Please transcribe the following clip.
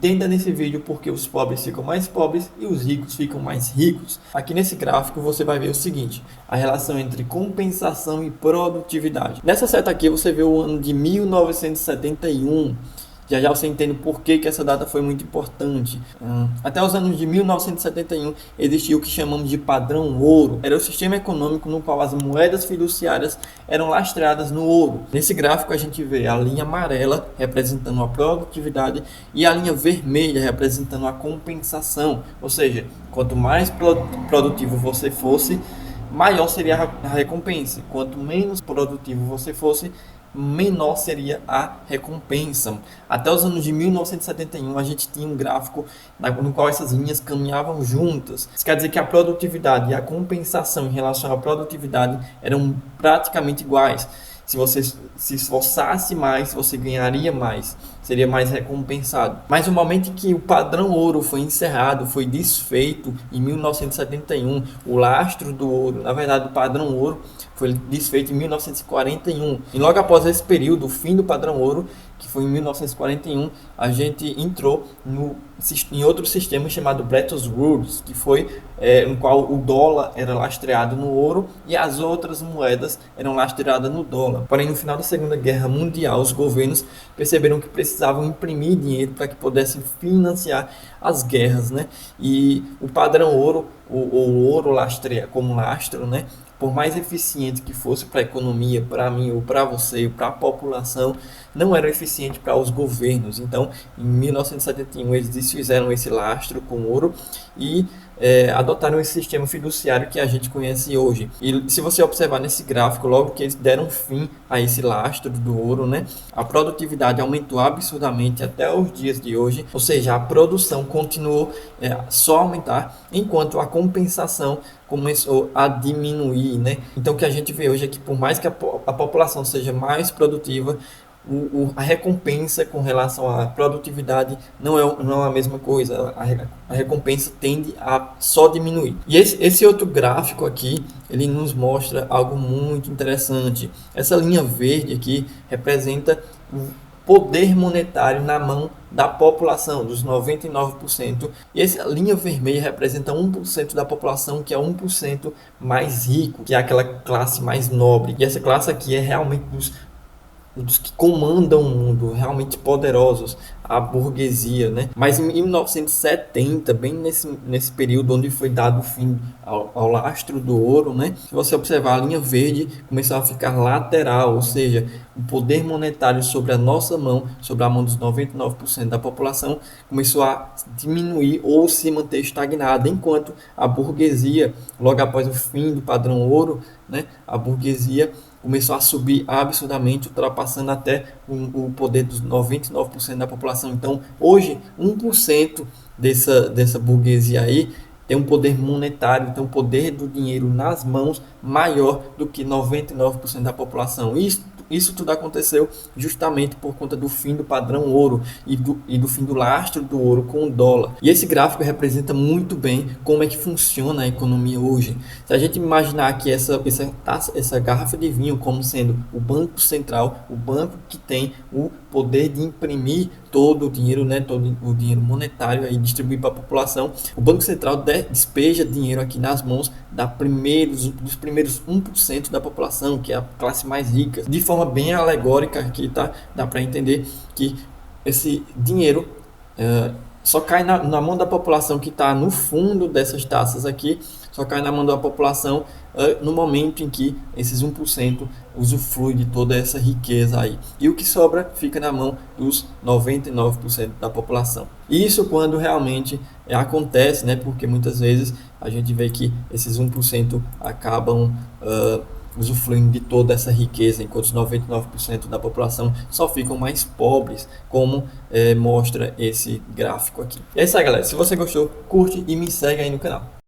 Entenda nesse vídeo porque os pobres ficam mais pobres e os ricos ficam mais ricos. Aqui nesse gráfico você vai ver o seguinte, a relação entre compensação e produtividade. Nessa seta aqui você vê o ano de 1971. Já já você entende por que essa data foi muito importante. Até os anos de 1971 existia o que chamamos de padrão ouro. Era o sistema econômico no qual as moedas fiduciárias eram lastreadas no ouro. Nesse gráfico a gente vê a linha amarela representando a produtividade e a linha vermelha representando a compensação. Ou seja, quanto mais produtivo você fosse, maior seria a recompensa. Quanto menos produtivo você fosse, menor seria a recompensa. Até os anos de 1971 a gente tinha um gráfico no qual essas linhas caminhavam juntas. Isso quer dizer que a produtividade e a compensação em relação à produtividade eram praticamente iguais. Se você se esforçasse mais, você ganharia mais, seria mais recompensado. Mas no momento em que o padrão ouro foi encerrado, foi desfeito em 1971, o lastro do ouro, na verdade o padrão ouro foi desfeito em 1941. E logo após esse período, o fim do padrão ouro, que foi em 1941, a gente entrou em outro sistema chamado Bretton Woods, que foi no qual o dólar era lastreado no ouro e as outras moedas eram lastreadas no dólar. Porém, no final da Segunda Guerra Mundial, os governos perceberam que precisavam imprimir dinheiro para que pudessem financiar as guerras, né? E o padrão ouro, o ouro lastreia como lastro, né? Por mais eficiente que fosse para a economia, para mim ou para você, para a população, não era eficiente para os governos. Então, em 1971, eles desfizeram esse lastro com ouro e adotaram esse sistema fiduciário que a gente conhece hoje. E se você observar nesse gráfico, logo que eles deram fim a esse lastro do ouro, né, a produtividade aumentou absurdamente até os dias de hoje, ou seja, a produção continuou só aumentar, enquanto a compensação começou a diminuir, né? Então o que a gente vê hoje é que por mais que a população seja mais produtiva, a recompensa com relação à produtividade não é a mesma coisa. A recompensa tende a só diminuir. E esse outro gráfico aqui, ele nos mostra algo muito interessante. Essa linha verde aqui representa o poder monetário na mão da população, dos 99%. E essa linha vermelha representa 1% da população, que é 1% mais rico, que é aquela classe mais nobre. E essa classe aqui é realmente dos que comandam o mundo, realmente poderosos, a burguesia, né? Mas em 1970, bem nesse período onde foi dado fim ao lastro do ouro, né? Se você observar, a linha verde começou a ficar lateral, ou seja, o poder monetário sobre a nossa mão, sobre a mão dos 99% da população, começou a diminuir ou se manter estagnada, enquanto a burguesia, logo após o fim do padrão ouro, né? A burguesia começou a subir absurdamente, ultrapassando até o poder dos 99% da população. Então, hoje, 1% dessa burguesia aí tem um poder monetário, tem um poder do dinheiro nas mãos maior do que 99% da população. Isso tudo aconteceu justamente por conta do fim do padrão ouro e do fim do lastro do ouro com o dólar. E esse gráfico representa muito bem como é que funciona a economia hoje. Se a gente imaginar que essa garrafa de vinho como sendo o banco central, o banco que tem o poder de imprimir todo o dinheiro, né, todo o dinheiro monetário e distribuir para a população, o Banco Central despeja dinheiro aqui nas mãos dos primeiros 1% da população, que é a classe mais rica. De forma bem alegórica aqui, tá? Dá para entender que esse dinheiro só cai na mão da população que está no fundo dessas taças aqui, só cai na mão da população no momento em que esses 1% usufrui de toda essa riqueza aí. E o que sobra fica na mão dos 99% da população. Isso quando realmente acontece, né? Porque muitas vezes a gente vê que esses 1% acabam usufruindo de toda essa riqueza, enquanto os 99% da população só ficam mais pobres, como mostra esse gráfico aqui. E é isso aí, galera. Se você gostou, curte e me segue aí no canal.